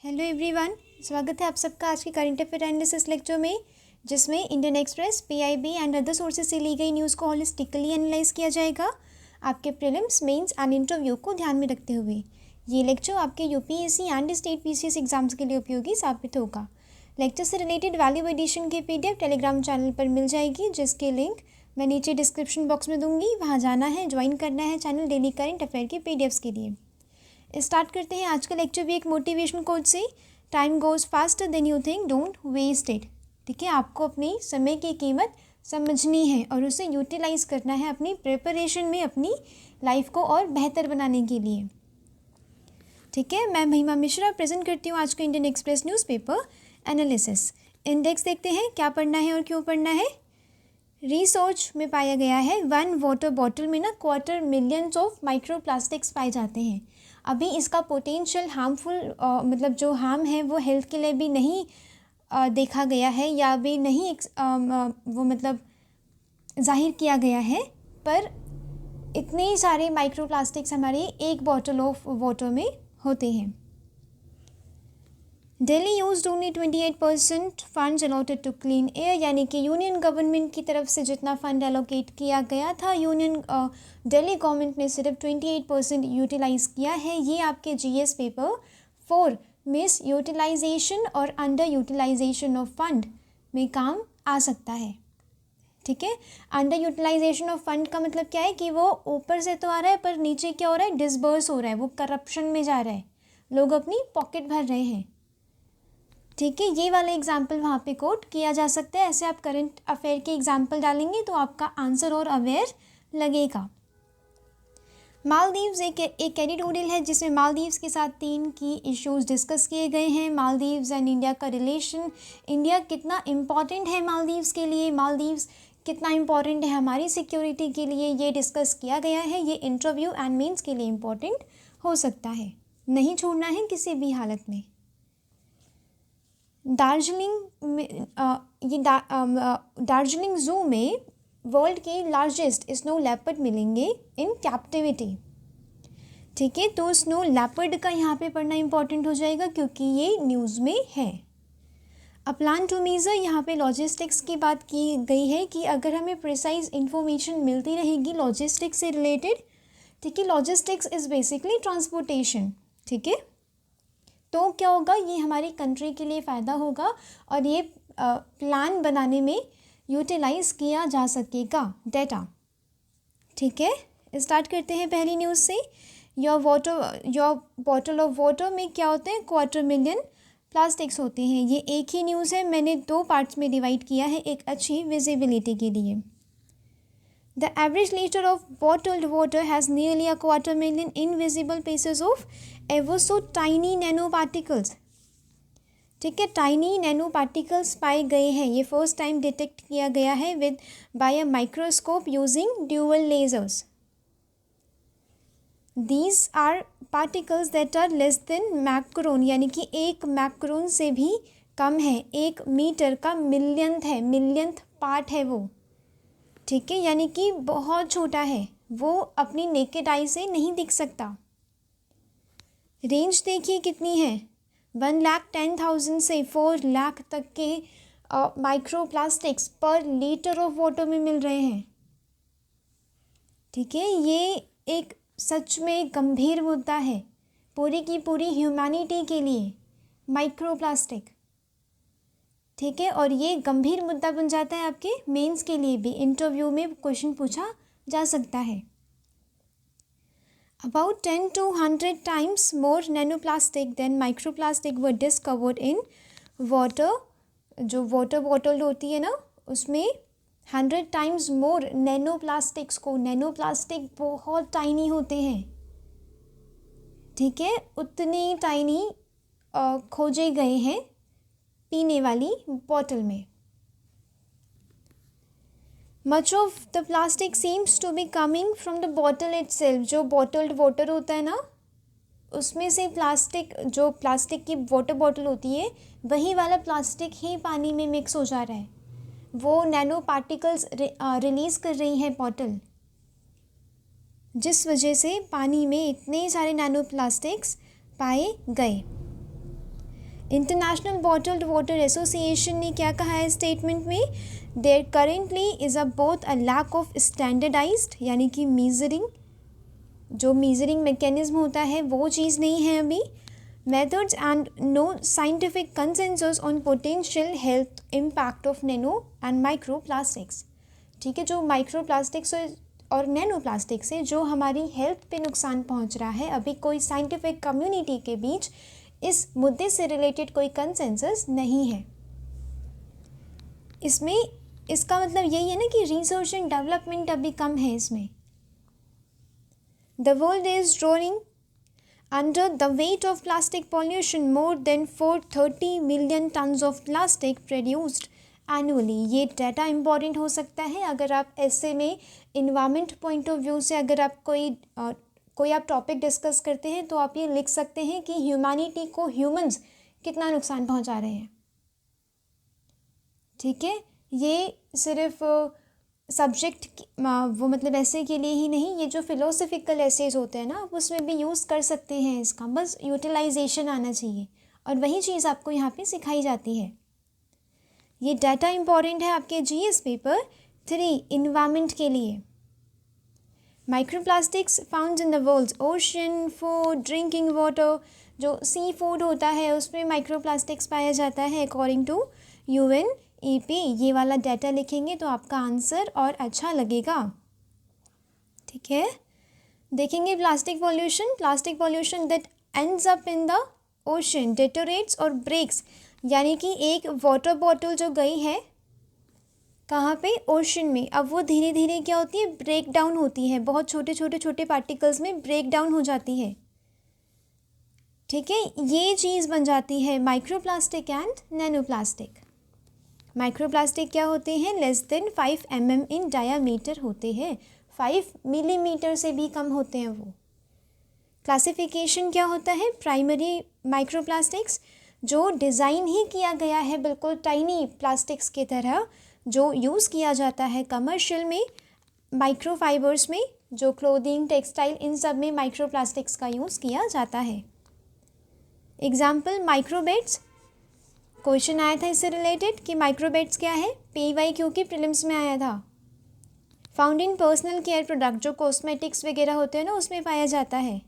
Hello everyone, स्वागत है आप सबका आज के करंट अफेयर एनालिसिस लेक्चर में, जिसमें Indian express, PIB and other sources से ली गई न्यूज़ को होलिस्टिकली एनालाइज किया जाएगा आपके प्रीलिम्स, मेंस एंड इंटरव्यू को ध्यान में रखते हुए। ये लेक्चर आपके UPSC and state PCS exams के लिए उपयोगी साबित होगा। लेक्चर से रिलेटेड वैल्यू एडिशन की पीडीएफ टेलीग्राम चैनल पर मिल जाएगी, जिसके लिंक मैं नीचे डिस्क्रिप्शन बॉक्स में दूंगी। वहाँ जाना है, ज्वाइन करना है चैनल डेली करंट अफेयर की पीडीएफ्स के लिए। स्टार्ट करते हैं आज का लेक्चर भी एक मोटिवेशन कोट से। Time goes faster than you think, don't waste it. ठीक है, आपको अपनी समय की कीमत समझनी है और उसे यूटिलाइज करना है अपनी प्रिपरेशन में, अपनी लाइफ को और बेहतर बनाने के लिए। ठीक है, मैं महिमा मिश्रा प्रेजेंट करती हूँ आज का Indian express newspaper analysis. Index देखते हैं क्या पढ़ना है और क्यों पढ़ना है। रिसर्च में पाया गया है 1 वाटर बॉटल में ना 250,000 ऑफ माइक्रो प्लास्टिक्स पाए जाते हैं। अभी इसका पोटेंशियल हार्मफुल मतलब जो हार्म है वो हेल्थ के लिए भी नहीं देखा गया है या भी नहीं वो मतलब जाहिर किया गया है, पर इतने सारे माइक्रो प्लास्टिक्स हमारे एक बॉटल ऑफ वाटर में होते हैं। Delhi used only 28% funds allotted to clean air, यानी कि यूनियन गवर्नमेंट की तरफ से जितना फंड एलोकेट किया गया था दिल्ली गवर्नमेंट ने सिर्फ 28% यूटिलाइज़ किया है। ये आपके जीएस पेपर 4 मिस यूटिलाइजेशन और अंडर यूटिलाइजेशन ऑफ फंड में काम आ सकता है। ठीक है, अंडर यूटिलाइजेशन ऑफ फंड का मतलब क्या है कि वो ऊपर से तो आ रहा है पर नीचे क्या हो रहा है, डिसबर्स हो रहा है, वो करप्शन में जा रहा है, लोग अपनी पॉकेट भर रहे हैं। ठीक है, ये वाला एग्जाम्पल वहाँ पे कोट किया जा सकता है। ऐसे आप करंट अफेयर के एग्जाम्पल डालेंगे तो आपका आंसर और अवेयर लगेगा। मालदीव्स एक एडिटोरियल है जिसमें मालदीव्स के साथ 3 की इश्यूज डिस्कस किए गए हैं। मालदीव्स एंड इंडिया का रिलेशन, इंडिया कितना इम्पॉर्टेंट है मालदीव्स के लिए, मालदीव्स कितना इम्पॉर्टेंट है हमारी सिक्योरिटी के लिए, ये डिस्कस किया गया है। ये इंटरव्यू एंड मेंस के लिए इम्पॉर्टेंट हो सकता है, नहीं छोड़ना है किसी भी हालत में। दार्जिलिंग में दार्जिलिंग ज़ू में वर्ल्ड के लार्जेस्ट स्नो लेपर्ड मिलेंगे इन कैप्टिविटी। ठीक है, तो स्नो लेपर्ड का यहाँ पे पढ़ना इंपॉर्टेंट हो जाएगा क्योंकि ये न्यूज़ में है। अ प्लान टू मेजर, यहाँ पे लॉजिस्टिक्स की बात की गई है कि अगर हमें प्रिसाइज इंफॉर्मेशन मिलती रहेगी लॉजिस्टिक्स से रिलेटेड। ठीक है, लॉजिस्टिक्स इज़ बेसिकली ट्रांसपोर्टेशन। ठीक है, तो क्या होगा, ये हमारी कंट्री के लिए फ़ायदा होगा और ये प्लान बनाने में यूटिलाइज़ किया जा सकेगा डेटा। ठीक है, स्टार्ट करते हैं पहली न्यूज़ से। योर बॉटल ऑफ वाटर में क्या होते हैं, 250,000 प्लास्टिक्स होते हैं। ये एक ही न्यूज़ है, मैंने 2 पार्ट्स में डिवाइड किया है एक अच्छी विजिबिलिटी के लिए। The average liter of bottled water has nearly 250,000 invisible pieces of ever so tiny nanoparticles. ठीक है, टाइनी नैनो पार्टिकल्स पाए गए हैं। ये फर्स्ट टाइम डिटेक्ट किया गया है with by a microscope using dual lasers. These are particles that are less than micron, यानी कि 1 मैक्रोन से भी कम है। 1 मीटर का मिलियंथ है, मिलियंथ पार्ट है वो। ठीक है, यानी कि बहुत छोटा है, वो अपनी नेकेड आई से नहीं दिख सकता। रेंज देखिए कितनी है, 1,10,000 से 4 लाख तक के माइक्रो प्लास्टिक्स पर लीटर ऑफ वाटर में मिल रहे हैं। ठीक है, ये एक सच में गंभीर मुद्दा है पूरी की पूरी ह्यूमैनिटी के लिए, माइक्रो प्लास्टिक। ठीक है, और ये गंभीर मुद्दा बन जाता है आपके मेंस के लिए भी, इंटरव्यू में क्वेश्चन पूछा जा सकता है। About 10 to 100 times more nanoplastic than microplastic were discovered in water। जो वाटर बॉटल होती है ना, उसमें 100 टाइम्स मोर नैनोप्लास्टिक्स को, नैनोप्लास्टिक बहुत टाइनी होते हैं। ठीक है, उतने टाइनी खोजे गए हैं पीने वाली बॉटल में। Much of the plastic seems to be coming from the bottle itself. जो बॉटल्ड वाटर होता है ना, उसमें से जो प्लास्टिक की वाटर बॉटल होती है, वही वाला प्लास्टिक ही पानी में मिक्स हो जा रहा है। वो नैनो पार्टिकल्स रिलीज़ कर रही है बॉटल, जिस वजह से पानी में इतने सारे नैनो प्लास्टिक्स पाए गए। इंटरनेशनल बॉटल्ड वाटर एसोसिएशन ने क्या कहा है स्टेटमेंट में, there currently is a both a lack of standardised यानी कि मीजरिंग, जो मीजरिंग मैकेनिज्म होता है वो चीज़ नहीं है अभी, methods and no scientific consensus on potential health impact of nano and micro plastics. ठीक है, जो माइक्रो प्लास्टिक्स और नैनो प्लास्टिक से जो हमारी हेल्थ पे नुकसान पहुंच रहा है, अभी कोई साइंटिफिक कम्युनिटी के बीच इस मुद्दे से रिलेटेड कोई कंसेंसस नहीं है। इसमें इसका मतलब यही है ना कि रिसर्च एंड डेवलपमेंट अभी कम है इसमें। The world is drawing under the weight of plastic pollution, more than 430 million tons of plastic produced annually. ये डाटा इम्पॉर्टेंट हो सकता है अगर आप ऐसे में इन्वायरमेंट पॉइंट ऑफ व्यू से अगर आप कोई आप टॉपिक डिस्कस करते हैं तो आप ये लिख सकते हैं कि ह्यूमैनिटी को ह्यूमंस कितना नुकसान पहुंचा रहे हैं। ठीक है, ये सिर्फ सब्जेक्ट वो मतलब ऐसे के लिए ही नहीं, ये जो फिलोसफिकल एसेज होते हैं ना आप उसमें भी यूज़ कर सकते हैं इसका, बस यूटिलाइजेशन आना चाहिए और वही चीज़ आपको यहाँ पे सिखाई जाती है। ये डाटा इम्पॉर्टेंट है आपके जीएस पेपर 3 इन्वायरमेंट के लिए। Microplastics found in the world's ocean, food, drinking water, जो सी फूड होता है उसमें माइक्रोप्लास्टिक्स पाया जाता है अकॉर्डिंग टू UNEP। ये वाला डाटा लिखेंगे तो आपका आंसर और अच्छा लगेगा। ठीक है, देखेंगे plastic pollution that ends up in the ocean deteriorates और ब्रेक्स, यानी कि एक वाटर बॉटल जो गई है कहाँ पे, ओशन में, अब वो धीरे धीरे क्या होती है, ब्रेक डाउन होती है, बहुत छोटे पार्टिकल्स में ब्रेक डाउन हो जाती है। ठीक है, ये चीज़ बन जाती है माइक्रोप्लास्टिक एंड नैनोप्लास्टिक। माइक्रोप्लास्टिक क्या होते हैं, लेस देन 5 mm इन डायामीटर होते हैं, 5 मिलीमीटर से भी कम होते हैं वो। क्लासिफिकेशन क्या होता है, प्राइमरी माइक्रोप्लास्टिक्स जो डिज़ाइन ही किया गया है बिल्कुल टाइनी प्लास्टिक्स की तरह, जो यूज़ किया जाता है कमर्शियल में, माइक्रोफाइबर्स में, जो क्लोथिंग, टेक्सटाइल, इन सब में माइक्रोप्लास्टिक्स का यूज़ किया जाता है। एग्जाम्पल माइक्रोबेड्स, क्वेश्चन आया था इससे रिलेटेड कि माइक्रोबेड्स क्या है, PYQ की प्रीलिम्स में आया था। Found in personal care product, जो कॉस्मेटिक्स वगैरह होते हैं ना उसमें पाया जाता है।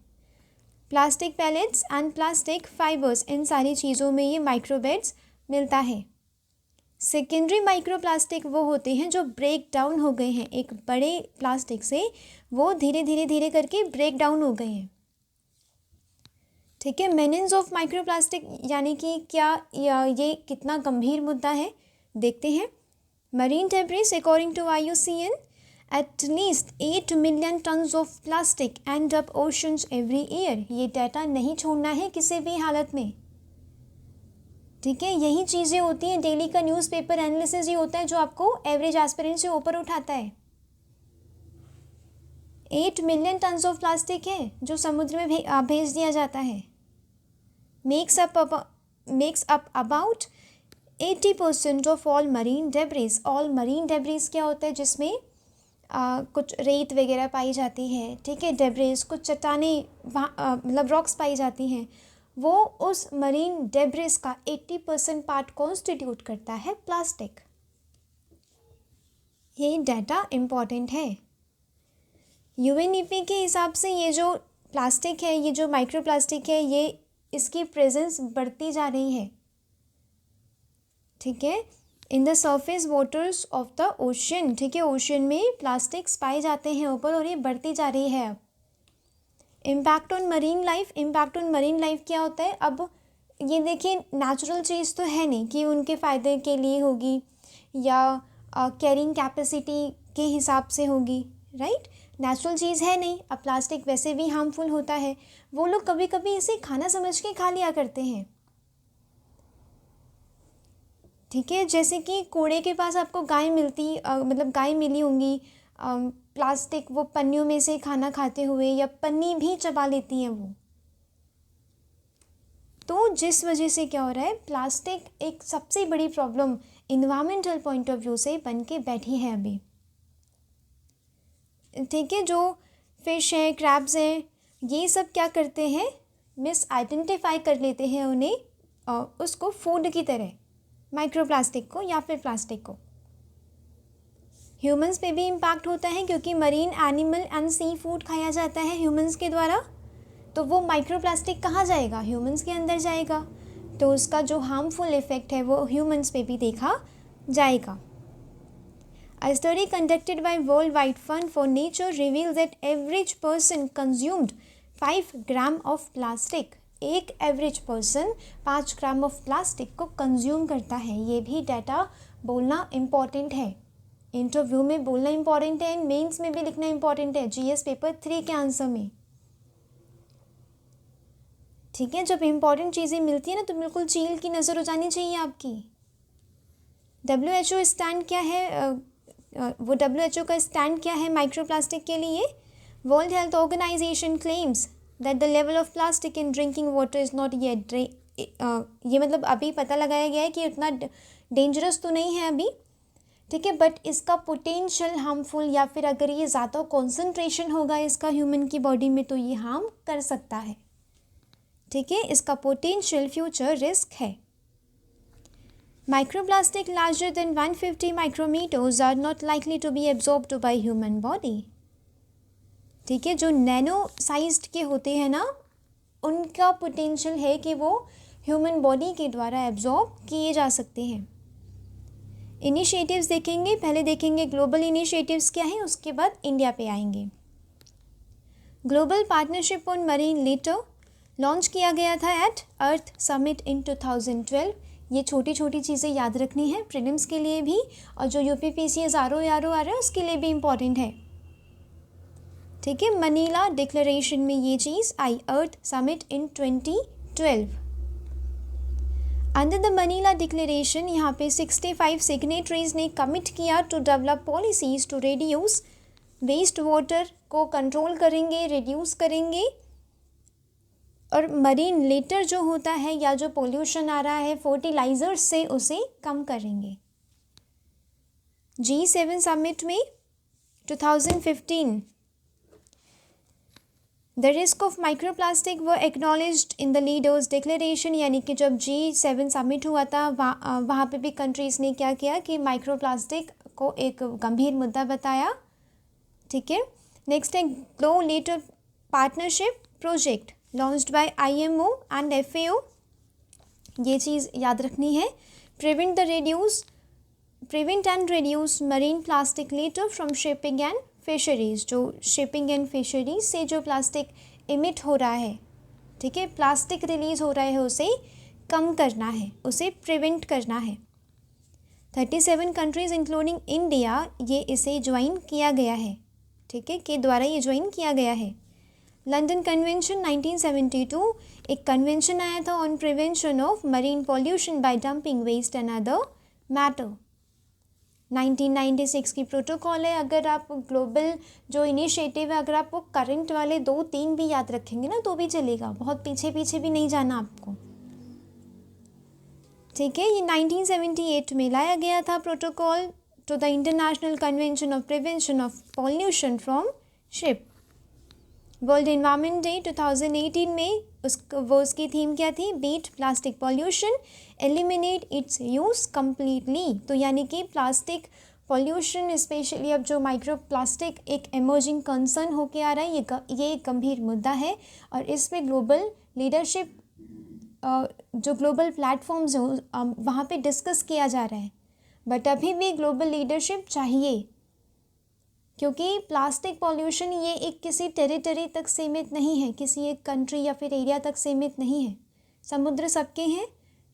Plastic pellets and plastic fibres, इन सारी चीज़ों में ये माइक्रोबेड्स मिलता है। सेकेंडरी माइक्रोप्लास्टिक वो होते हैं जो ब्रेक डाउन हो गए हैं, एक बड़े प्लास्टिक से वो धीरे करके ब्रेक डाउन हो गए हैं। ठीक है, मीनिंग्स ऑफ माइक्रोप्लास्टिक यानी कि क्या ये कितना गंभीर मुद्दा है, देखते हैं। Marine debris according to IUCN at least 8 million tons of plastic end up oceans every year. ये डाटा नहीं छोड़ना है किसी भी हालत में। ठीक है, यही चीज़ें होती हैं, डेली का न्यूज़पेपर एनालिसिस ही होता है जो आपको एवरेज एस्पिरेंट से ऊपर उठाता है। 8 मिलियन टन्स ऑफ प्लास्टिक है जो समुद्र में भेज दिया जाता है। Makes up about 80% of all marine debris. All marine debris क्या होता है, जिसमें कुछ रेत वगैरह पाई जाती है। ठीक है, डेब्रिस कुछ चट्टाने मतलब रॉक्स पाई जाती हैं, वो उस मरीन डेब्रिस का 80% पार्ट कॉन्स्टिट्यूट करता है प्लास्टिक। ये डाटा इम्पॉर्टेंट है। UNEP के हिसाब से ये जो प्लास्टिक है, ये जो माइक्रो प्लास्टिक है, ये इसकी प्रेजेंस बढ़ती जा रही है। ठीक है, in the surface waters of the ocean. ठीक है, ओशन में प्लास्टिक्स पाए जाते हैं ऊपर और ये बढ़ती जा रही है अब। इम्पैक्ट ऑन मरीन लाइफ क्या होता है, अब ये देखिए नेचुरल चीज़ तो है नहीं कि उनके फ़ायदे के लिए होगी या कैरिंग कैपेसिटी के हिसाब से होगी, राइट। नेचुरल चीज़ है नहीं। अब प्लास्टिक वैसे भी हार्मफुल होता है, वो लोग कभी कभी इसे खाना समझ के खा लिया करते हैं। ठीक है, जैसे कि कूड़े के पास आपको गाय मतलब गाय मिली होंगी, प्लास्टिक वो पन्नियों में से खाना खाते हुए, या पन्नी भी चबा लेती हैं वो। तो जिस वजह से क्या हो रहा है, प्लास्टिक एक सबसे बड़ी problem environmental point of view से बन के बैठी है अभी। ठीक है, जो फिश है, क्रैब्स हैं, ये सब क्या करते हैं, मिस आइडेंटिफाई कर लेते हैं उन्हें उसको फूड की तरह, माइक्रोप्लास्टिक को या फिर प्लास्टिक को। ह्यूमंस पे भी इम्पैक्ट होता है क्योंकि marine animal and sea food खाया जाता है ह्यूमंस के द्वारा, तो वो माइक्रोप्लास्टिक कहाँ जाएगा, ह्यूमंस के अंदर जाएगा, तो उसका जो हार्मफुल इफ़ेक्ट है वो ह्यूमंस पे भी देखा जाएगा। A study conducted by World Wide Fund for Nature reveals that average person consumed 5 gram of plastic। एक average person 5 gram of plastic को कंज्यूम करता है। ये भी डाटा बोलना इम्पॉर्टेंट है, इंटरव्यू में बोलना इम्पॉर्टेंट है, मेंस में भी लिखना इम्पॉर्टेंट है, जीएस पेपर 3 के आंसर में। ठीक है, जब इम्पॉर्टेंट चीज़ें मिलती है ना तो बिल्कुल चील की नज़र हो जानी चाहिए आपकी। WHO स्टैंड क्या है, वो WHO का स्टैंड क्या है माइक्रोप्लास्टिक के लिए? World health organisation claims that the level of plastic in drinking water is not yet, ये मतलब अभी पता लगाया गया है कि उतना डेंजरस तो नहीं है अभी, ठीक है, बट इसका पोटेंशियल हार्मफुल या फिर अगर ये ज़्यादा कॉन्सेंट्रेशन होगा इसका ह्यूमन की बॉडी में तो ये हार्म कर सकता है। ठीक है, इसका पोटेंशियल फ्यूचर रिस्क है। Microplastic larger than 150 micrometers are not likely to be absorbed by human body। ठीक है, जो नैनो साइज्ड के होते हैं ना उनका पोटेंशियल है कि वो ह्यूमन बॉडी के द्वारा एब्जॉर्ब किए जा सकते हैं। इनिशिएटिव्स देखेंगे, पहले देखेंगे ग्लोबल इनिशिएटिव्स क्या हैं, उसके बाद इंडिया पे आएंगे। Global partnership on marine litre launch किया गया था एट अर्थ समिट इन 2012। ये छोटी छोटी चीज़ें याद रखनी है प्रीलिम्स के लिए भी, और जो UPPCS RO आ रहा है उसके लिए भी इम्पॉर्टेंट है। ठीक है, मनीला डिक्लेरेशन में ये चीज़ आई, earth summit in 2012। Under the Manila declaration यहाँ पे 65 सिग्नेटरीज ने कमिट किया to develop policies to reduce waste water को कंट्रोल करेंगे, रिड्यूस करेंगे, और मरीन लिटर जो होता है या जो पोल्यूशन आ रहा है फर्टिलाइजर्स से उसे कम करेंगे। G7 समिट में 2015 the risk of microplastic were acknowledged in the leaders declaration, यानी कि जब G7 समिट हुआ था वहाँ पे भी कंट्रीज़ ने क्या किया कि माइक्रोप्लास्टिक को एक गंभीर मुद्दा बताया। ठीक है, नेक्स्ट है glow litre partnership project launched by IMO and FAO, ये चीज़ याद रखनी है। Prevent and reduce marine plastic litre from shipping and fisheries, जो शिपिंग एंड फिशरीज से जो प्लास्टिक इमिट हो रहा है, ठीक है, प्लास्टिक रिलीज़ हो रहा है उसे कम करना है, उसे प्रिवेंट करना है। 37 कंट्रीज़ इंक्लूडिंग इंडिया ये इसे ज्वाइन किया गया है, ठीक है, के द्वारा ये ज्वाइन किया गया है। लंदन कन्वेंशन 1972 एक कन्वेंशन आया था on prevention of marine pollution by dumping waste and other matter. 1996 की प्रोटोकॉल है। अगर आप ग्लोबल जो इनिशिएटिव है अगर आप वो करंट वाले 2-3 भी याद रखेंगे ना तो भी चलेगा, बहुत पीछे पीछे भी नहीं जाना आपको। ठीक है, ये 1978 में लाया गया था protocol to the international convention of prevention of pollution from ship. World environment day 2018 में उसकी थीम क्या थी, beat plastic pollution eliminate its use completely. तो यानी कि प्लास्टिक पॉल्यूशन स्पेशली अब जो माइक्रो प्लास्टिक एक एमर्जिंग कंसर्न होके आ रहा है, ये एक गंभीर मुद्दा है और इस पे ग्लोबल लीडरशिप जो ग्लोबल प्लेटफॉर्म्स हैं वहाँ पे डिस्कस किया जा रहा है। बट अभी भी ग्लोबल लीडरशिप चाहिए क्योंकि प्लास्टिक पॉल्यूशन ये एक किसी टेरिटरी तक सीमित नहीं है, किसी एक कंट्री या फिर एरिया तक सीमित नहीं है। समुद्र सबके हैं,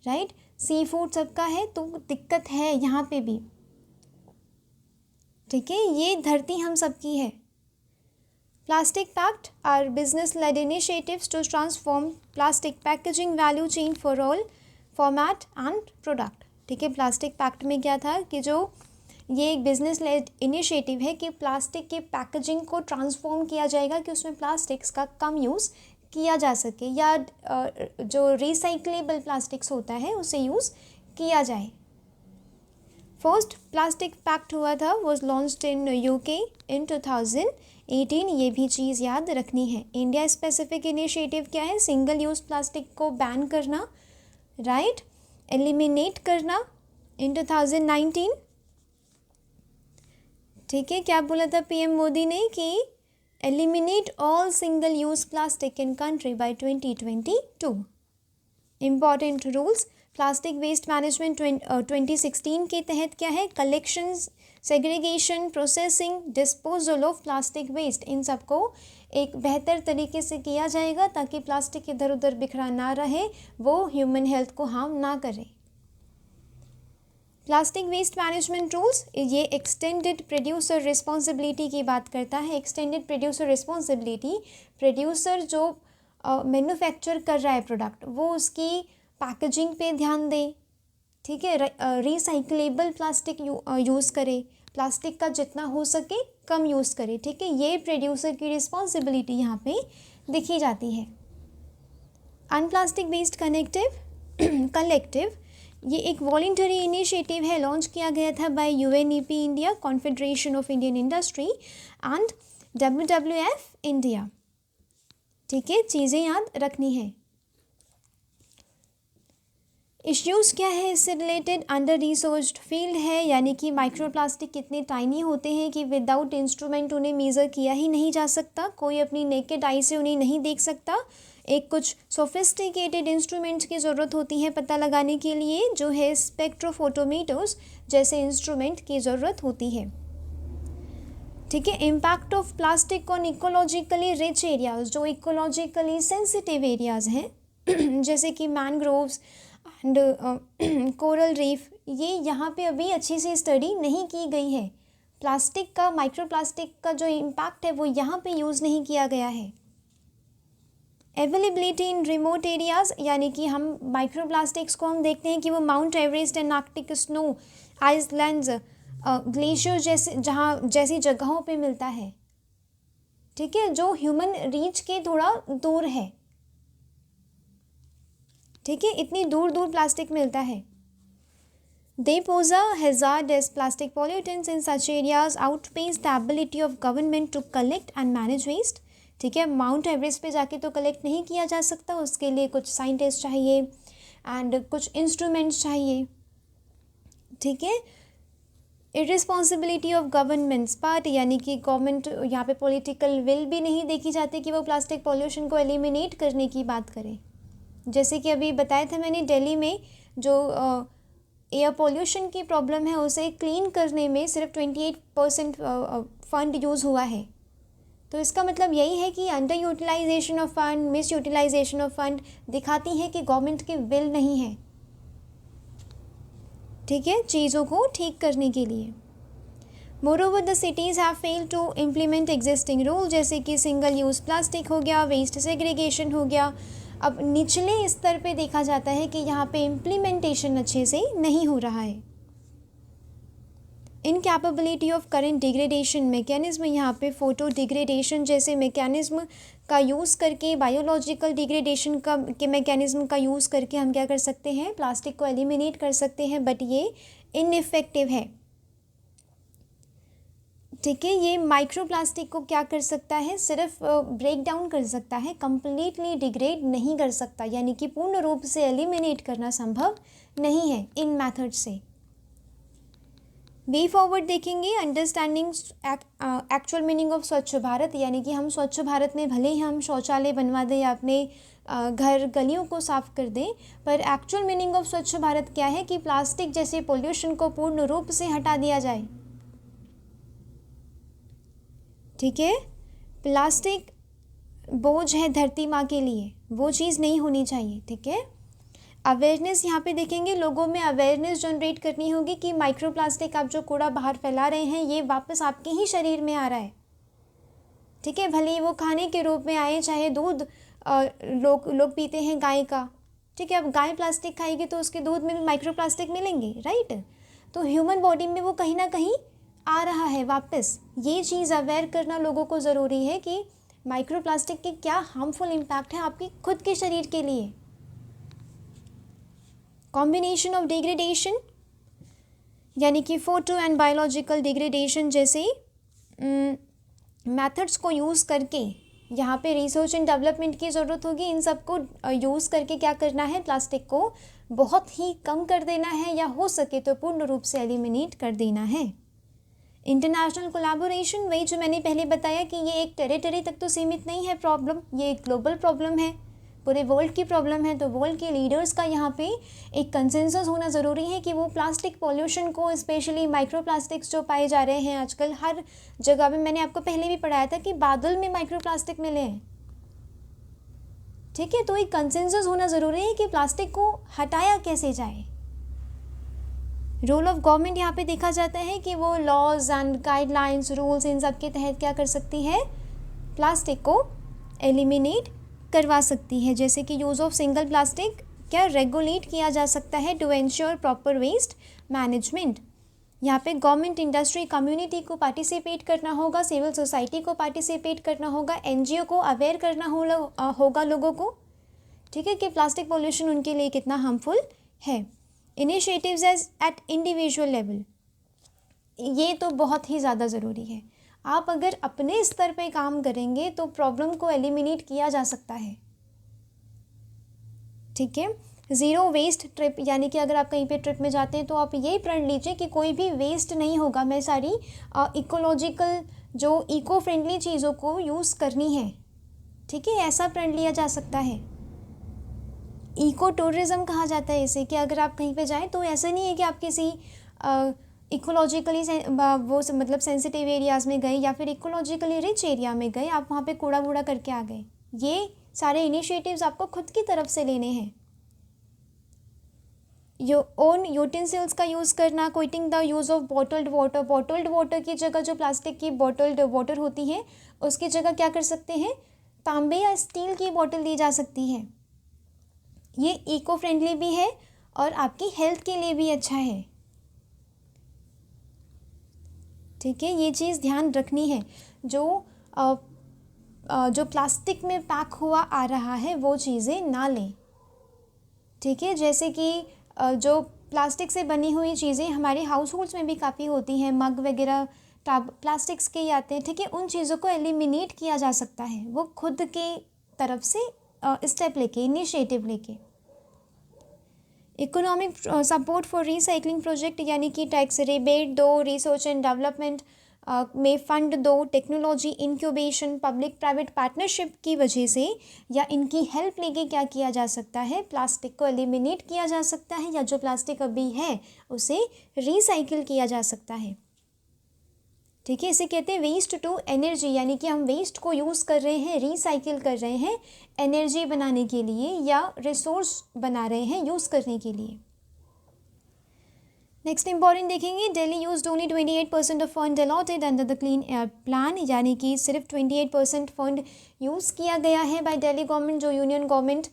राइट, सी फूड सबका है, तो दिक्कत है यहाँ पे भी। ठीक है, ये धरती हम सबकी है। Plastic pact are business led initiatives to transform plastic packaging value chain for all format and product. ठीक है, प्लास्टिक पैक्ट में क्या था कि जो ये एक बिजनेस लेड इनिशिएटिव है कि प्लास्टिक के पैकेजिंग को ट्रांसफॉर्म किया जाएगा कि उसमें प्लास्टिक्स का कम यूज़ किया जा सके या जो रिसाइक्लेबल प्लास्टिक्स होता है उसे यूज़ किया जाए। फर्स्ट प्लास्टिक पैक्ट हुआ था वॉज लॉन्च्ड इन UK इन 2018, ये भी चीज़ याद रखनी है। इंडिया स्पेसिफिक इनिशिएटिव क्या है, सिंगल यूज़ प्लास्टिक को बैन करना, राइट, एलिमिनेट करना इन 2019। ठीक है, क्या बोला था पीएम मोदी ने कि eliminate all single use plastic in country by 2022। Important rules, plastic waste management 2016 के तहत क्या है, collection, segregation, processing, disposal of plastic waste, इन सबको एक बेहतर तरीके से किया जाएगा ताकि प्लास्टिक इधर उधर बिखरा ना रहे, वो ह्यूमन हेल्थ को हार्म ना करे। प्लास्टिक वेस्ट मैनेजमेंट रूल्स, ये एक्सटेंडेड प्रोड्यूसर रिस्पॉन्सिबिलिटी की बात करता है। एक्सटेंडेड प्रोड्यूसर रिस्पॉन्सिबिलिटी, प्रोड्यूसर जो मैन्युफैक्चर कर रहा है प्रोडक्ट, वो उसकी पैकेजिंग पे ध्यान दे, ठीक है, रिसाइक्लेबल प्लास्टिक यूज़ करे, प्लास्टिक का जितना हो सके कम यूज़ करे, ठीक है, ये प्रोड्यूसर की रिस्पॉन्सिबिलिटी यहाँ पे दिखी जाती है। अनप्लास्टिक वेस्ट कलेक्टिव, ये एक वॉलंटरी इनिशिएटिव है, लॉन्च किया गया था by UNEP India, confederation of Indian industry and WWF India. ठीक है, चीज़ें याद रखनी है। इश्यूज़ क्या है इससे रिलेटेड, अंडर रिसोर्स्ड फील्ड है, यानी कि माइक्रोप्लास्टिक कितने टाइनी होते हैं कि विदाउट इंस्ट्रूमेंट उन्हें मेज़र किया ही नहीं जा सकता, कोई अपनी नेकेड आई से उन्हें नहीं देख सकता, एक कुछ सोफिस्टिकेटेड इंस्ट्रूमेंट्स की ज़रूरत होती है पता लगाने के लिए, जो है स्पेक्ट्रोफोटोमीटर्स जैसे इंस्ट्रूमेंट की ज़रूरत होती है। ठीक है, impact of plastic on ecologically rich areas, जो इकोलॉजिकली सेंसिटिव एरियाज़ हैं जैसे कि मैनग्रोव्स एंड कोरल रीफ, ये यहाँ पे अभी अच्छी से स्टडी नहीं की गई है। प्लास्टिक का, माइक्रोप्लास्टिक का जो इम्पैक्ट है वो यहाँ पे यूज़ नहीं किया गया है। अवेलेबिलिटी इन रिमोट एरियाज़, यानी कि हम माइक्रोप्लास्टिक्स को हम देखते हैं कि वो mount Everest and Arctic snow, islands, glacier जैसी जगहों पे मिलता है, ठीक है, जो ह्यूमन रीच के थोड़ा दूर है, ठीक है, इतनी दूर दूर प्लास्टिक मिलता है। They pose a hazard as plastic pollutants in such areas outpace the ability of government to collect and manage waste. ठीक है, माउंट एवरेस्ट पे जाके तो कलेक्ट नहीं किया जा सकता, उसके लिए कुछ साइंटिस्ट चाहिए एंड कुछ इंस्ट्रूमेंट्स चाहिए, ठीक है। इरिस्पॉन्सिबिलिटी ऑफ गवर्नमेंट्स पार्ट, यानी कि गवर्नमेंट यहाँ पे पॉलिटिकल विल भी नहीं देखी जाती कि वो प्लास्टिक पॉल्यूशन को एलिमिनेट करने की बात करें। जैसे कि अभी बताया था मैंने, दिल्ली में जो एयर पॉल्यूशन की प्रॉब्लम है उसे क्लीन करने में सिर्फ 28% फंड यूज़ हुआ है। तो इसका मतलब यही है कि under utilisation of fund, miss utilisation of fund दिखाती है कि गवर्नमेंट की विल नहीं है, ठीक है, चीज़ों को ठीक करने के लिए। Moreover the cities have failed to implement existing rule, जैसे कि सिंगल यूज़ प्लास्टिक हो गया, वेस्ट सेग्रीगेशन हो गया। अब निचले स्तर पे देखा जाता है कि यहाँ पे इम्प्लीमेंटेशन अच्छे से नहीं हो रहा है। Incapability of current degradation mechanism, यहाँ पे फोटो डिग्रेडेशन जैसे मैकेनिज्म का यूज़ करके, बायोलॉजिकल डिग्रेडेशन के मैकेनिज्म का यूज़ करके हम क्या कर सकते हैं, प्लास्टिक को एलिमिनेट कर सकते हैं, बट ये इनइफेक्टिव है, ठीक है। ये माइक्रोप्लास्टिक को क्या कर सकता है, सिर्फ ब्रेक डाउन कर सकता है, कंप्लीटली डिग्रेड नहीं कर सकता, यानी कि पूर्ण रूप से एलिमिनेट करना संभव नहीं है इन मेथड से। वे फॉरवर्ड देखेंगे, अंडरस्टैंडिंग एक्चुअल मीनिंग ऑफ स्वच्छ भारत, यानी कि हम स्वच्छ भारत में भले ही हम शौचालय बनवा दें या अपने घर गलियों को साफ कर दें, पर एक्चुअल मीनिंग ऑफ स्वच्छ भारत क्या है कि प्लास्टिक जैसे पोल्यूशन को पूर्ण रूप से हटा दिया जाए, ठीक है। प्लास्टिक बोझ है धरती माँ के लिए, वो चीज़ नहीं होनी चाहिए, ठीक है। अवेयरनेस यहाँ पे देखेंगे, लोगों में अवेयरनेस जनरेट करनी होगी कि माइक्रोप्लास्टिक आप जो कूड़ा बाहर फैला रहे हैं ये वापस आपके ही शरीर में आ रहा है, ठीक है, भले ही वो खाने के रूप में आए, चाहे दूध लोग पीते हैं गाय का, ठीक है। अब गाय प्लास्टिक खाएगी तो उसके दूध में भी माइक्रोप्लास्टिक मिलेंगे, राइट। तो ह्यूमन बॉडी में वो कहीं ना कहीं आ रहा है वापस। ये चीज़ अवेयर करना लोगों को ज़रूरी है कि माइक्रोप्लास्टिक के क्या हार्मफुल इम्पैक्ट है आपके खुद के शरीर के लिए। कॉम्बिनेशन ऑफ डिग्रेडेशन, यानी कि फोटो एंड बायोलॉजिकल डिग्रेडेशन जैसे मेथड्स को यूज़ करके यहाँ पे रिसर्च एंड डेवलपमेंट की ज़रूरत होगी। इन सब को यूज़ करके क्या करना है, प्लास्टिक को बहुत ही कम कर देना है या हो सके तो पूर्ण रूप से एलिमिनेट कर देना है। इंटरनेशनल कोलैबोरेशन, वही जो मैंने पहले बताया कि ये एक टेरिटरी तक तो सीमित नहीं है प्रॉब्लम, ये एक ग्लोबल प्रॉब्लम है, पूरे वर्ल्ड की प्रॉब्लम है। तो वर्ल्ड के लीडर्स का यहाँ पे एक कंसेंसस होना ज़रूरी है कि वो प्लास्टिक पॉल्यूशन को, स्पेशली माइक्रो प्लास्टिक्स जो पाए जा रहे हैं आजकल हर जगह में, मैंने आपको पहले भी पढ़ाया था कि बादल में माइक्रो प्लास्टिक मिले हैं, ठीक है। तो एक कंसेंसस होना ज़रूरी है कि प्लास्टिक को हटाया कैसे जाए। रोल ऑफ गवर्नमेंट यहाँ पे देखा जाता है कि वो लॉज एंड गाइडलाइंस, रूल्स, इन सब के तहत क्या कर सकती है, प्लास्टिक को एलिमिनेट करवा सकती है। जैसे कि यूज़ ऑफ सिंगल प्लास्टिक क्या रेगुलेट किया जा सकता है to ensure proper waste management. यहाँ पे गवर्नमेंट, इंडस्ट्री, कम्युनिटी को पार्टिसिपेट करना होगा, सिविल सोसाइटी को पार्टिसिपेट करना होगा, एनजीओ को अवेयर करना होगा लोगों को, ठीक है, कि प्लास्टिक पॉल्यूशन उनके लिए कितना हार्मफुल है। इनिशिएटिव्स एट इंडिविजुअल लेवल, ये तो बहुत ही ज़्यादा ज़रूरी है। आप अगर अपने स्तर पे काम करेंगे तो प्रॉब्लम को एलिमिनेट किया जा सकता है, ठीक है। ज़ीरो वेस्ट ट्रिप, यानी कि अगर आप कहीं पे ट्रिप में जाते हैं तो आप ये प्रण लीजिए कि कोई भी वेस्ट नहीं होगा, मैं सारी इकोलॉजिकल जो इको फ्रेंडली चीज़ों को यूज़ करनी है, ठीक है, ऐसा प्रण लिया जा सकता है। इको टूरिज़्म कहा जाता है इसे, कि अगर आप कहीं पे जाएं तो ऐसा नहीं है कि आप किसी इकोलॉजिकली वो मतलब सेंसिटिव एरियाज़ में गए या फिर इकोलॉजिकली रिच एरिया में गए, आप वहाँ पे कूड़ा वूड़ा करके आ गए। ये सारे इनिशिएटिव्स आपको खुद की तरफ से लेने हैं। ओन यूटेंसिल्स का यूज़ करना, quitting the use of bottled water की जगह जो प्लास्टिक की बॉटल्ड वाटर होती है उसकी जगह क्या कर सकते हैं, तांबे या स्टील की बॉटल दी जा सकती है। ये इको फ्रेंडली भी है और आपकी हेल्थ के लिए भी अच्छा है, ठीक है। ये चीज़ ध्यान रखनी है। जो प्लास्टिक में पैक हुआ आ रहा है वो चीज़ें ना लें, ठीक है। जैसे कि जो प्लास्टिक से बनी हुई चीज़ें हमारे हाउस होल्ड्स में भी काफ़ी होती हैं, मग वगैरह प्लास्टिक्स के ही आते हैं, ठीक है, उन चीज़ों को एलिमिनेट किया जा सकता है, वो खुद के तरफ से स्टेप लेके, इनिशिएटिव लेके। Economic support for recycling project, यानी कि टैक्स रिबेट दो, रिसर्च एंड डेवलपमेंट में फ़ंड दो, technology incubation, public private partnership की वजह से या इनकी हेल्प लेके क्या किया जा सकता है, प्लास्टिक को एलिमिनेट किया जा सकता है, या जो प्लास्टिक अभी है उसे रिसाइकिल किया जा सकता है, ठीक है। इसे कहते हैं वेस्ट टू एनर्जी, यानी कि हम वेस्ट को यूज़ कर रहे हैं, रिसाइकिल कर रहे हैं एनर्जी बनाने के लिए या रिसोर्स बना रहे हैं यूज़ करने के लिए। नेक्स्ट इंपॉर्टेंट देखेंगे, Delhi used only 28% of fund allotted under the clean air plan, यानी कि सिर्फ 28% फंड यूज़ किया गया है बाय दिल्ली गवर्नमेंट। जो यूनियन गवर्नमेंट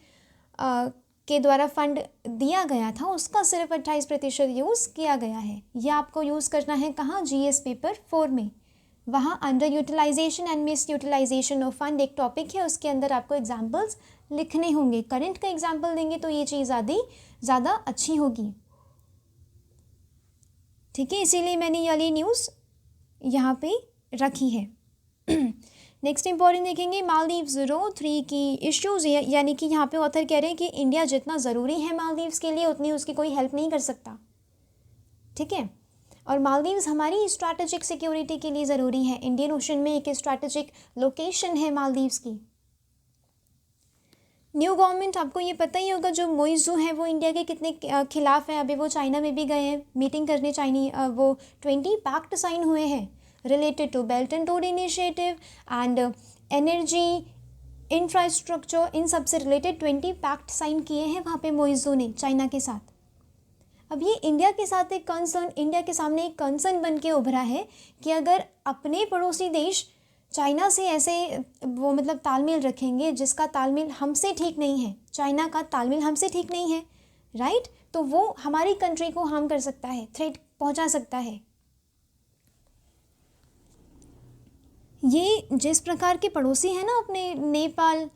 के द्वारा फंड दिया गया था उसका सिर्फ 28% यूज़ किया गया है। यह आपको यूज़ करना है कहाँ, GS पेपर 4 में। वहाँ under utilisation and miss utilisation of fund एक टॉपिक है, उसके अंदर आपको एग्जाम्पल्स लिखने होंगे। करंट का एग्जाम्पल देंगे तो ये चीज़ आदि ज़्यादा अच्छी होगी, ठीक है। इसीलिए मैंने ये वाली न्यूज़ यहाँ पे रखी है। नेक्स्ट इंपॉर्टेंट देखेंगे, मालदीव्स 03 की इश्यूज़, यानी कि यहाँ पे ऑथर कह रहे हैं कि इंडिया जितना ज़रूरी है मालदीव्स के लिए उतनी उसकी कोई हेल्प नहीं कर सकता, ठीक है। और मालदीव्स हमारी स्ट्रैटेजिक सिक्योरिटी के लिए ज़रूरी है। इंडियन ओशन में एक स्ट्रैटेजिक लोकेशन है मालदीव्स की। न्यू गवर्नमेंट, आपको ये पता ही होगा, जो मोइज़ू है वो इंडिया के कितने खिलाफ है। अभी वो चाइना में भी गए हैं मीटिंग करने, वो 20 पैक्ट साइन हुए हैं related to belt and road initiative and energy infrastructure, इन सब से रिलेटेड 20 पैक्ट साइन किए हैं वहाँ पे मोइज़ू ने चाइना के साथ। अब ये इंडिया के साथ एक कंसर्न, इंडिया के सामने एक कंसर्न बन के उभरा है कि अगर अपने पड़ोसी देश चाइना से ऐसे वो मतलब तालमेल रखेंगे जिसका तालमेल हमसे ठीक नहीं है, चाइना का तालमेल हमसे ठीक नहीं है, राइट, तो वो हमारी कंट्री को हार्म कर सकता है, थ्रेट पहुंचा सकता है। ये जिस प्रकार के पड़ोसी हैं ना अपने, नेपाल,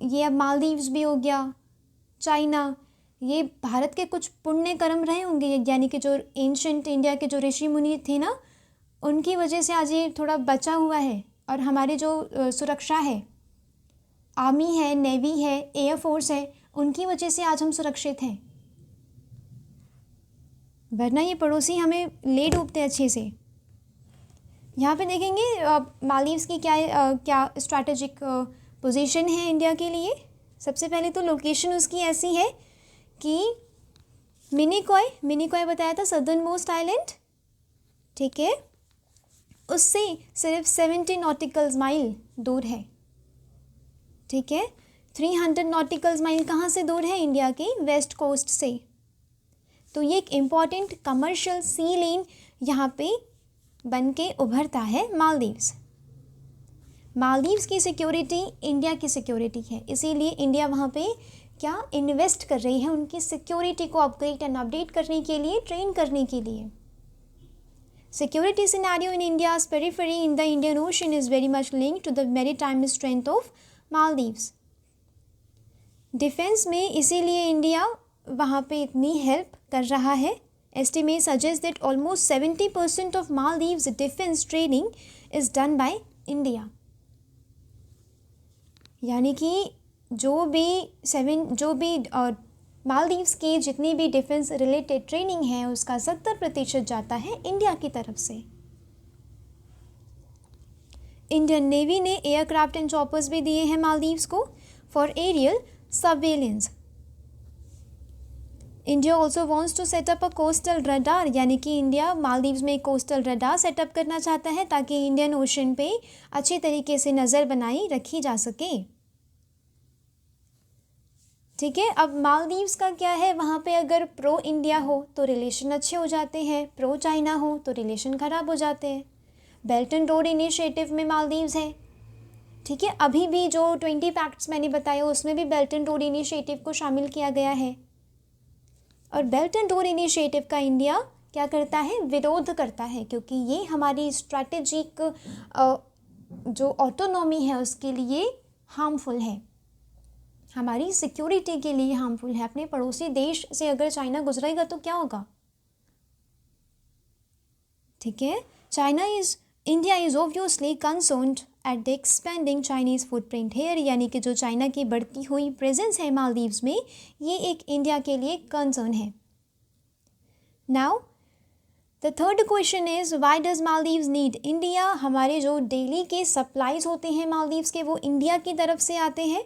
ये अब मालदीव्स भी हो गया, चाइना, ये भारत के कुछ पुण्य कर्म रहे होंगे, यानी कि जो एंशंट इंडिया के जो ऋषि मुनि थे ना, उनकी वजह से आज ये थोड़ा बचा हुआ है। और हमारी जो सुरक्षा है, आर्मी है, नेवी है, एयर फोर्स है, उनकी वजह से आज हम सुरक्षित हैं। वरना ये पड़ोसी हमें ले डूबते अच्छे से। यहाँ पे देखेंगे मालदीव्स की क्या स्ट्रैटेजिक पोजीशन है इंडिया के लिए। सबसे पहले तो लोकेशन उसकी ऐसी है कि मिनिकॉय बताया था सदर्न मोस्ट आइलैंड, ठीक है, उससे सिर्फ 70 नॉटिकल माइल दूर है, ठीक है। 300 नॉटिकल माइल कहाँ से दूर है? इंडिया के वेस्ट कोस्ट से। तो ये एक इम्पॉर्टेंट कमर्शियल सी लेन यहाँ पे बन के उभरता है मालदीव्स। मालदीव्स की सिक्योरिटी इंडिया की सिक्योरिटी है, इसीलिए इंडिया वहाँ पे क्या इन्वेस्ट कर रही है उनकी सिक्योरिटी को अपग्रेड एंड अपडेट करने के लिए, ट्रेन करने के लिए। Security scenario in India's periphery in the Indian ocean is very much linked to the maritime strength of Maldives. Defence में इसीलिए इंडिया वहाँ पे इतनी हेल्प कर रहा है। Estimates suggest that almost 70% of Maldives defense training is done by India। यानी कि जो भी मालदीव्स की जितनी भी डिफेंस रिलेटेड ट्रेनिंग है उसका 70% जाता है इंडिया की तरफ से। इंडियन नेवी ने एयरक्राफ्ट एंड चॉपर्स भी दिए हैं मालदीव्स को for aerial surveillance. India also wants to set up a coastal radar, यानी कि इंडिया मालदीव्स में एक कोस्टल रडार सेटअप करना चाहता है ताकि इंडियन ओशन पे अच्छी तरीके से नज़र बनाई रखी जा सके, ठीक है। अब मालदीव्स का क्या है, वहाँ पे अगर प्रो इंडिया हो तो रिलेशन अच्छे हो जाते हैं, प्रो चाइना हो तो रिलेशन ख़राब हो जाते हैं। बेल्ट एंड रोड इनिशिएटिव में मालदीव्स है, ठीक है। अभी भी जो 20 पैक्ट्स मैंने बताया उसमें भी बेल्ट एंड रोड इनिशिएटिव को शामिल किया गया है। और बेल्ट एंड रोड इनिशिएटिव का इंडिया क्या करता है, विरोध करता है, क्योंकि ये हमारी स्ट्रैटेजिक जो ऑटोनॉमी है उसके लिए हार्मफुल है, हमारी सिक्योरिटी के लिए हार्मफुल है। अपने पड़ोसी देश से अगर चाइना गुजरेगा तो क्या होगा, ठीक है। India is obviously concerned at the expanding Chinese footprint here, यानी कि जो चाइना की बढ़ती हुई प्रेजेंस है मालदीव्स में, ये एक इंडिया के लिए कंसर्न है। Now the third question is why does Maldives need India. हमारे जो डेली के सप्लाईज होते हैं मालदीव्स के वो इंडिया की तरफ से आते हैं,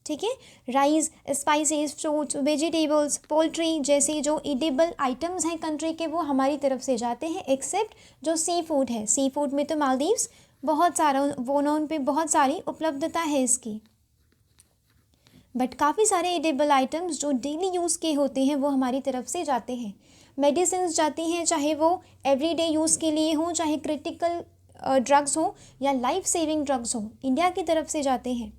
ठीक है। Rice, spices, fruits, vegetables, poultry जैसे जो ईडेबल आइटम्स हैं कंट्री के वो हमारी तरफ से जाते हैं, एक्सेप्ट जो सी फूड है। सी फूड में तो मालदीव्स बहुत सारा उन पे बहुत सारी उपलब्धता है इसकी, बट काफ़ी सारे ईडेबल आइटम्स जो डेली यूज़ के होते हैं वो हमारी तरफ से जाते हैं। मेडिसिन जाती हैं, चाहे वो एवरीडे यूज़ के लिए हों, चाहे क्रिटिकल ड्रग्स हो या लाइफ सेविंग ड्रग्स हो, इंडिया की तरफ से जाते हैं।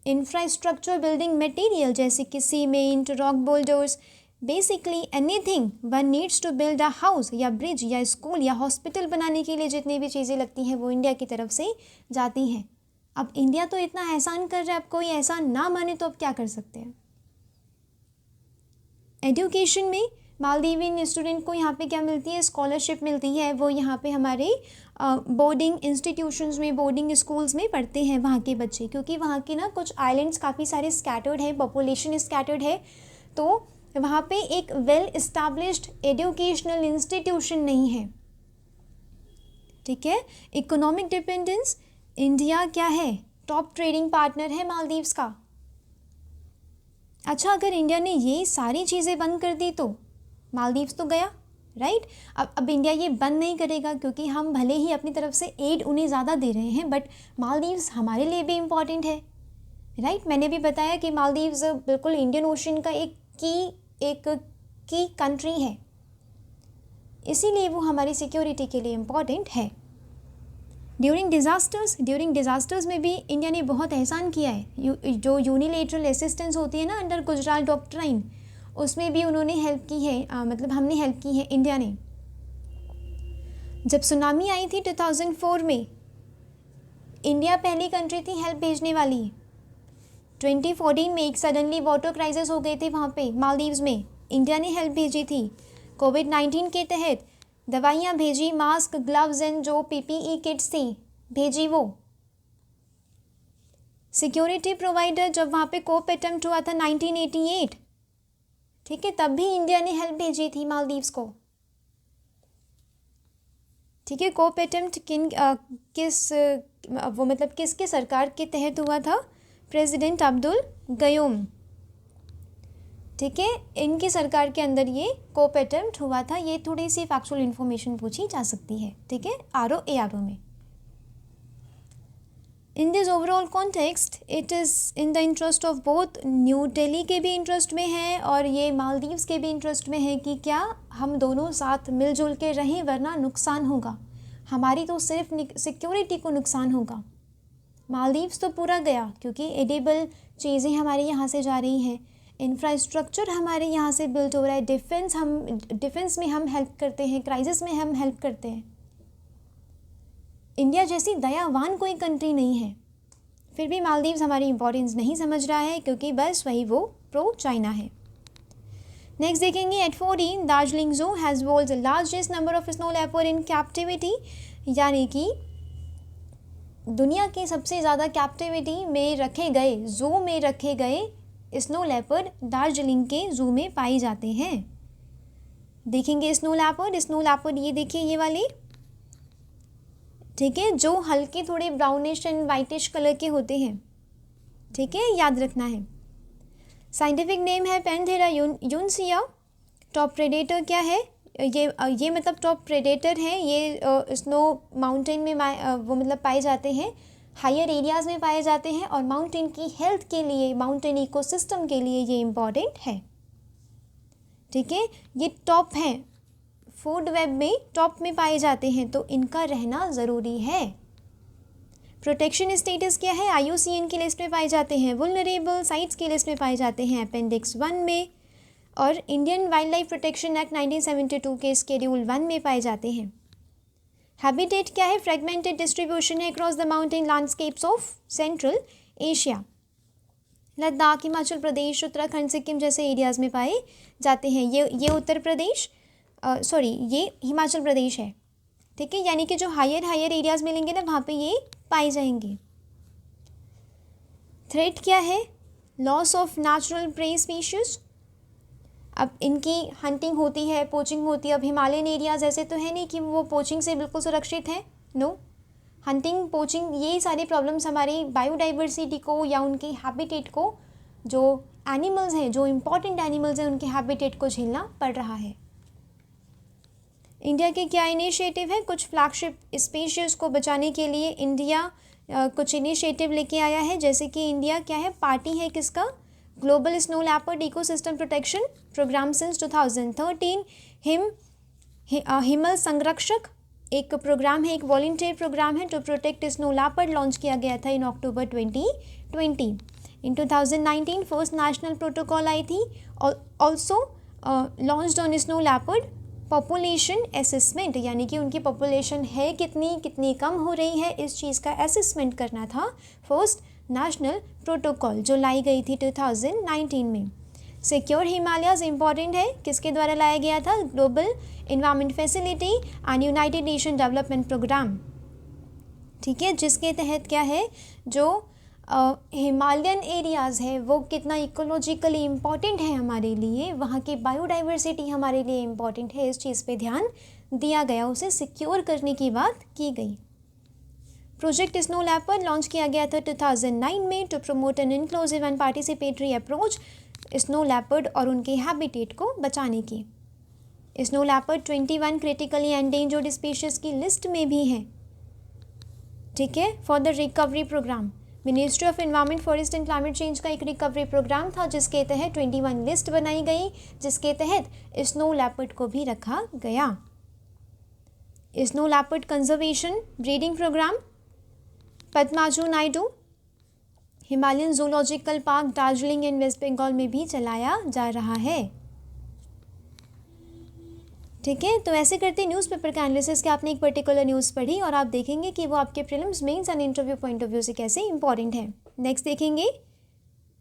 इंफ्रास्ट्रक्चर बिल्डिंग मटेरियल जैसे कि cement, rock boulders, basically anything one needs to build a house या ब्रिज या स्कूल या हॉस्पिटल बनाने के लिए जितनी भी चीज़ें लगती हैं वो इंडिया की तरफ से जाती हैं। अब इंडिया तो इतना एहसान कर रहा है, अब कोई ऐसा ना माने तो अब क्या कर सकते हैं। एजुकेशन में मालदीवियन स्टूडेंट को यहाँ पे क्या मिलती है, स्कॉलरशिप मिलती है। वो यहाँ पे हमारे बोर्डिंग इंस्टीट्यूशंस में, बोर्डिंग स्कूल्स में पढ़ते हैं वहाँ के बच्चे, क्योंकि वहाँ के ना कुछ आइलैंड्स काफ़ी सारे स्कैटर्ड है, पॉपुलेशन स्कैटर्ड है, तो वहाँ पे एक वेल इस्टेब्लिश्ड एजुकेशनल इंस्टीट्यूशन नहीं है, ठीक है। इकोनॉमिक डिपेंडेंस, इंडिया क्या है, टॉप ट्रेडिंग पार्टनर है मालदीव्स का। अच्छा, अगर इंडिया ने ये सारी चीज़ें बंद कर दी तो मालदीव्स तो गया, राइट। अब इंडिया ये बंद नहीं करेगा, क्योंकि हम भले ही अपनी तरफ से एड उन्हें ज़्यादा दे रहे हैं, बट मालदीव्स हमारे लिए भी इम्पॉर्टेंट है, राइट। मैंने भी बताया कि मालदीव्स बिल्कुल इंडियन ओशन का एक की कंट्री है, इसीलिए वो हमारी सिक्योरिटी के लिए इम्पॉर्टेंट है। ड्यूरिंग डिज़ास्टर्स में भी इंडिया ने बहुत एहसान किया है। जो यूनिलेटरल असिस्टेंस होती है ना अंडर गुजरात डॉक्ट्राइन, उसमें भी उन्होंने हेल्प की है, मतलब हमने हेल्प की है इंडिया ने। जब सुनामी आई थी 2004 में, इंडिया पहली कंट्री थी हेल्प भेजने वाली। 2014 में एक सडनली वाटर क्राइसिस हो गए थे वहाँ पे मालदीव्स में, इंडिया ने हेल्प भेजी थी। कोविड-19 के तहत दवाइयाँ भेजी, मास्क, ग्लव्स एंड जो PPE किट्स थी भेजी वो। सिक्योरिटी प्रोवाइडर जब वहाँ पे कोप अटेम्प्ट हुआ था 1988, ठीक है, तब भी इंडिया ने हेल्प भेजी थी मालदीव्स को। ठीक है, कोप अटेम्प्ट वो मतलब किसके सरकार के तहत हुआ था? President Abdul Gayoom. ठीक है, इनकी सरकार के अंदर ये कोप अटेम्प्ट हुआ था। ये थोड़ी सी फैक्चुअल इन्फॉर्मेशन पूछी जा सकती है। ठीक है, आरओ में। In this overall context it is in the interest of both, new Delhi के भी इंटरेस्ट में है और ये मालदीव्स के भी इंटरेस्ट में है कि क्या हम दोनों साथ मिलजुल के रहें, वरना नुकसान होगा। हमारी तो सिर्फ सिक्योरिटी को नुकसान होगा। मालदीव्स तो पूरा गया क्योंकि एडिबल चीज़ें हमारे यहाँ से जा रही हैं, इंफ्रास्ट्रक्चर हमारे यहाँ से बिल्ट हो रहा है, डिफेंस में हम हेल्प करते हैं, क्राइसिस में हम हेल्प करते हैं। इंडिया जैसी दयावान कोई कंट्री नहीं है, फिर भी मालदीव्स हमारी इंपॉर्टेंस नहीं समझ रहा है क्योंकि बस वही वो प्रो चाइना है। नेक्स्ट देखेंगे at 14 Darjeeling zoo has world's largest number of snow leopard in captivity, यानी कि दुनिया की सबसे ज़्यादा कैप्टिविटी में रखे गए, जू में रखे गए स्नो लेपर्ड दार्जिलिंग के जू में पाए जाते हैं। देखेंगे स्नो लेपर्ड ये देखिए ये वाले, ठीक है, जो हल्के थोड़े ब्राउनिश एंड वाइटिश कलर के होते हैं। ठीक है, याद रखना है। साइंटिफिक नेम है पैंथेरा यूनसिया। टॉप प्रेडेटर क्या है? ये मतलब टॉप प्रेडेटर है। ये स्नो माउंटेन में वो मतलब पाए जाते हैं, हायर एरियाज़ में पाए जाते हैं और माउंटेन की हेल्थ के लिए, माउंटेन इकोसिस्टम के लिए ये इम्पॉर्टेंट है। ठीक है, ये टॉप हैं, फूड वेब में टॉप में पाए जाते हैं, तो इनका रहना ज़रूरी है। प्रोटेक्शन स्टेटस क्या है? IUCN की लिस्ट में पाए जाते हैं, वुलनरेबल साइट्स की लिस्ट में पाए जाते हैं अपेंडिक्स 1 में, और Indian wild life protection act 1972 के शेड्यूल 1 में पाए जाते हैं। हैबिटेट क्या है? फ्रेगमेंटेड डिस्ट्रीब्यूशन है across the mountain landscapes of central Asia. Ladakh, Himachal Pradesh, Uttarakhand, Sikkim जैसे एरियाज़ में पाए जाते हैं। ये उत्तर प्रदेश ये हिमाचल प्रदेश है। ठीक है, यानी कि जो हायर एरियाज़ मिलेंगे ना, वहाँ पे ये पाए जाएंगे। थ्रेट क्या है? Loss of natural prey species. अब इनकी हंटिंग होती है, पोचिंग होती है। अब हिमालयन एरियाज़ ऐसे तो है नहीं कि वो पोचिंग से बिल्कुल सुरक्षित हैं, नो। हंटिंग, पोचिंग, ये सारे प्रॉब्लम्स हमारी बायोडाइवर्सिटी को या उनके हैबिटेट को, जो एनिमल्स हैं, जो इम्पॉर्टेंट एनिमल्स हैं, उनके हैबिटेट को झेलना पड़ रहा है। इंडिया के क्या इनिशिएटिव है? कुछ फ्लैगशिप स्पीशीज़ को बचाने के लिए इंडिया कुछ इनिशिएटिव लेके आया है, जैसे कि इंडिया क्या है, पार्टी है किसका? Global snow leopard ecosystem protection programme since 2013। Himal Sanrakshak एक प्रोग्राम है, एक वॉलंटियर प्रोग्राम है to protect snow leopard, launch किया गया था in October 2020। In 2019 first national protocol आई थी, also launched on snow leopard population assessment, यानी कि उनकी पॉपुलेशन है कितनी कम हो रही है, इस चीज़ का असेसमेंट करना था फर्स्ट नेशनल प्रोटोकॉल जो लाई गई थी 2019 में। सिक्योर हिमालयाज इम्पॉर्टेंट है, किसके द्वारा लाया गया था? Global environment facility and United Nation development programme. ठीक है, जिसके तहत क्या है, जो हिमालयन एरियाज़ है वो कितना इकोलॉजिकली इम्पॉर्टेंट है हमारे लिए, वहाँ की बायोडाइवर्सिटी हमारे लिए इम्पॉर्टेंट है, इस चीज़ पे ध्यान दिया गया, उसे सिक्योर करने की बात की गई। प्रोजेक्ट स्नो लेपर्ड लॉन्च किया गया था 2009 में to promote an inclusive and participatory approach snow leopard और उनके हैबिटेट को बचाने की। Snow leopard 21 critically endangered species की लिस्ट में भी है। ठीक है, for the recovery programme, ministry of environment, forest and climate change का एक रिकवरी प्रोग्राम था, जिसके तहत 21 लिस्ट बनाई गई, जिसके तहत स्नो लेपर्ड को भी रखा गया। Snow leopard conservation breeding programme Padmaja Naidu Himalayan zoological park Darjeeling and west Bengal में भी चलाया जा रहा है। ठीक है, तो ऐसे करते न्यूज़पेपर का एनालिसिस कि आपने एक पर्टिकुलर न्यूज़ पढ़ी और आप देखेंगे कि वो आपके prelims, mains and interview point of view से कैसे इंपॉर्टेंट है। नेक्स्ट देखेंगे,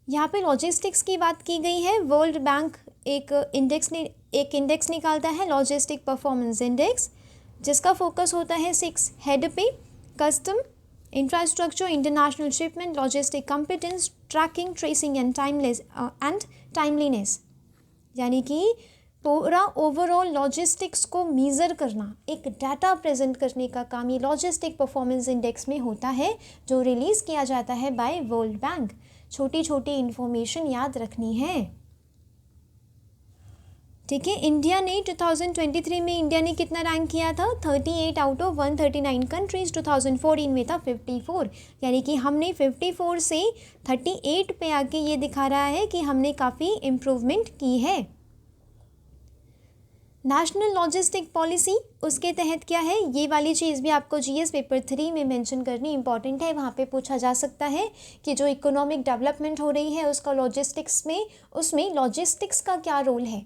यहाँ पे लॉजिस्टिक्स की बात की गई है। वर्ल्ड बैंक एक इंडेक्स निकालता है, लॉजिस्टिक परफॉर्मेंस इंडेक्स, जिसका फोकस होता है 6 हेड पे: custom, infrastructure, international shipment, logistic competence, tracking, tracing and timeliness. यानी कि पूरा ओवरऑल लॉजिस्टिक्स को मीज़र करना, एक डाटा प्रेजेंट करने का काम ये लॉजिस्टिक परफॉर्मेंस इंडेक्स में होता है, जो रिलीज़ किया जाता है बाय वर्ल्ड बैंक। छोटी छोटी इन्फॉर्मेशन याद रखनी है, ठीक है। इंडिया ने 2023 में इंडिया ने कितना रैंक किया था? 38 आउट ऑफ 139 कंट्रीज़। 2014 में था 54, यानी कि हमने 54 से 38 पे आके ये दिखा रहा है कि हमने काफ़ी इम्प्रूवमेंट की है। नेशनल लॉजिस्टिक पॉलिसी, उसके तहत क्या है, ये वाली चीज़ भी आपको जीएस पेपर 3 में मेंशन करनी इंपॉर्टेंट है। वहाँ पे पूछा जा सकता है कि जो इकोनॉमिक डेवलपमेंट हो रही है उसका लॉजिस्टिक्स में, उसमें लॉजिस्टिक्स का क्या रोल है,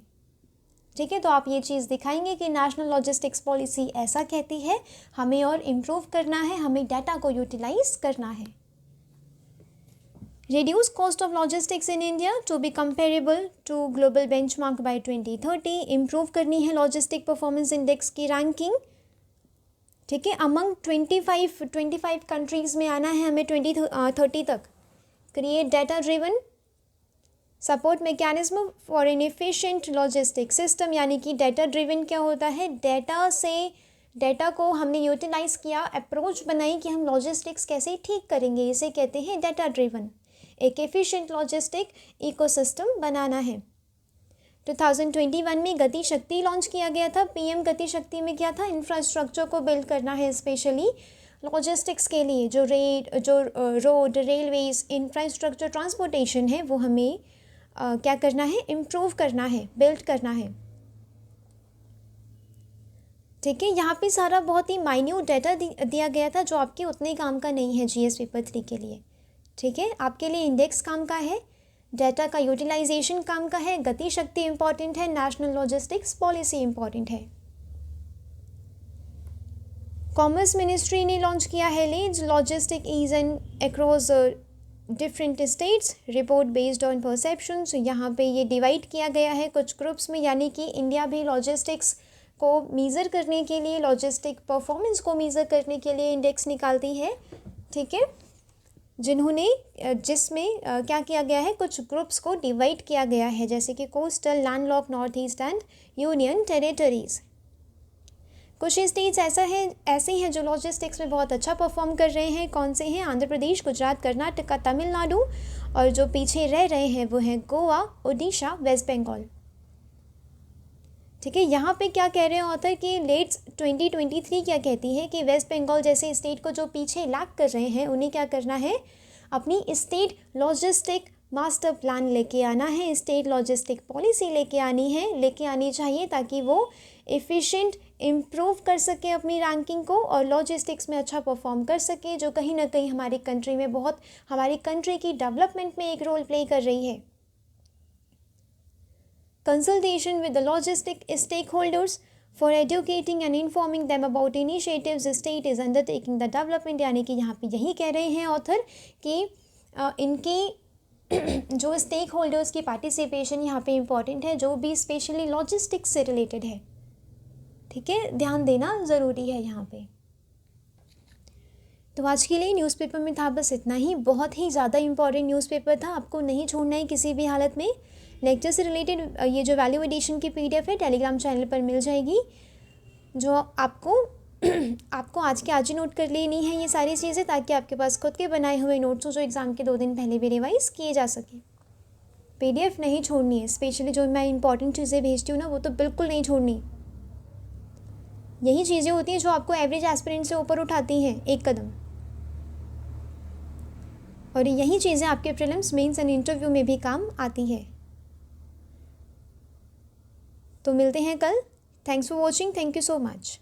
ठीक है। तो आप ये चीज़ दिखाएंगे कि नेशनल लॉजिस्टिक्स पॉलिसी ऐसा कहती है, हमें और इम्प्रूव करना है, हमें डाटा को यूटिलाइज करना है। Reduce cost of logistics in India to be comparable to global benchmark by 2030। Improve करनी है लॉजिस्टिक परफॉर्मेंस इंडेक्स की रैंकिंग, ठीक है। अमंग 25 कंट्रीज़ में आना है हमें 2030 तक। Create data driven support mechanism for an efficient logistic system, यानी कि डाटा ड्रिवन क्या होता है, डाटा को हमने यूटिलाइज किया, अप्रोच बनाई कि हम लॉजिस्टिक्स कैसे ठीक करेंगे, इसे कहते हैं डाटा ड्रिवन। एक एफिशिएंट लॉजिस्टिक इकोसिस्टम बनाना है। 2021 में गति शक्ति लॉन्च किया गया था। पीएम गति शक्ति में क्या था, इंफ्रास्ट्रक्चर को बिल्ड करना है, स्पेशली लॉजिस्टिक्स के लिए जो रोड, रेलवेज, इंफ्रास्ट्रक्चर, ट्रांसपोर्टेशन है, वो हमें क्या करना है, इम्प्रूव करना है, बिल्ड करना है, ठीक है। यहाँ पे सारा बहुत ही माइन्यूट डाटा दिया गया था जो आपके उतने काम का नहीं है जीएस पेपर 3 के लिए, ठीक है। आपके लिए इंडेक्स काम का है, डाटा का यूटिलाइजेशन काम का है, गति शक्ति इंपॉर्टेंट है, नेशनल लॉजिस्टिक्स पॉलिसी इंपॉर्टेंट है। कॉमर्स मिनिस्ट्री ने लॉन्च किया है leads logistic ease and across different states report based on perceptions. यहाँ पे ये डिवाइड किया गया है कुछ ग्रुप्स में, यानी कि इंडिया भी लॉजिस्टिक्स को मीज़र करने के लिए, लॉजिस्टिक परफॉर्मेंस को मीज़र करने के लिए इंडेक्स निकालती है, ठीक है। जिसमें क्या किया गया है, कुछ ग्रुप्स को डिवाइड किया गया है, जैसे कि coastal, landlock, north east and union territories. कुछ स्टेट्स ऐसे हैं जो लॉजिस्टिक्स में बहुत अच्छा परफॉर्म कर रहे हैं। कौन से हैं? आंध्र प्रदेश, गुजरात, कर्नाटक, तमिलनाडु, और जो पीछे रह रहे हैं वो हैं गोवा, उड़ीसा, वेस्ट बंगाल, ठीक है। यहाँ पे क्या कह रहे हैं ऑथर कि लेट्स 2023 क्या कहती है कि वेस्ट बंगाल जैसे स्टेट को जो पीछे लैग कर रहे हैं उन्हें क्या करना है, अपनी स्टेट लॉजिस्टिक मास्टर प्लान लेके आना है, स्टेट लॉजिस्टिक पॉलिसी लेके आनी चाहिए, ताकि वो एफिशिएंट इम्प्रूव कर सके अपनी रैंकिंग को और लॉजिस्टिक्स में अच्छा परफॉर्म कर सके, जो कहीं ना कहीं हमारी कंट्री में हमारी कंट्री की डेवलपमेंट में एक रोल प्ले कर रही है। Consultation with the logistic stake holders for educating and informing them about initiatives state is undertaking the development, यानी कि यहाँ पे यही कह रहे हैं ऑथर कि इनकी जो स्टेक होल्डर्स की पार्टिसिपेशन यहाँ पे इम्पॉर्टेंट है, जो भी स्पेशली लॉजिस्टिक्स से रिलेटेड है, ठीक है, ध्यान देना ज़रूरी है यहाँ पे। तो आज के लिए न्यूज़पेपर में था बस इतना ही, बहुत ही ज़्यादा इम्पॉर्टेंट न्यूज़पेपर था, आपको नहीं छोड़ना है किसी भी हालत में। लेक्चर से रिलेटेड ये जो वैल्यू एडिशन की पीडीएफ है टेलीग्राम चैनल पर मिल जाएगी, जो आपको आज के आज ही नोट कर लेनी है ये सारी चीज़ें, ताकि आपके पास खुद के बनाए हुए नोट्स हो जो एग्ज़ाम के 2 दिन पहले भी रिवाइज़ किए जा सके। पीडीएफ नहीं छोड़नी है, स्पेशली जो मैं इंपॉर्टेंट चीज़ें भेजती हूँ ना, वो तो बिल्कुल नहीं छोड़नी। यही चीज़ें होती हैं जो आपको एवरेज एस्पिरेंट से ऊपर उठाती हैं एक कदम, और यही चीज़ें आपके प्रीलिम्स, मेंस एंड इंटरव्यू में भी काम आती है। तो मिलते हैं कल। Thanks for watching, thank you so much.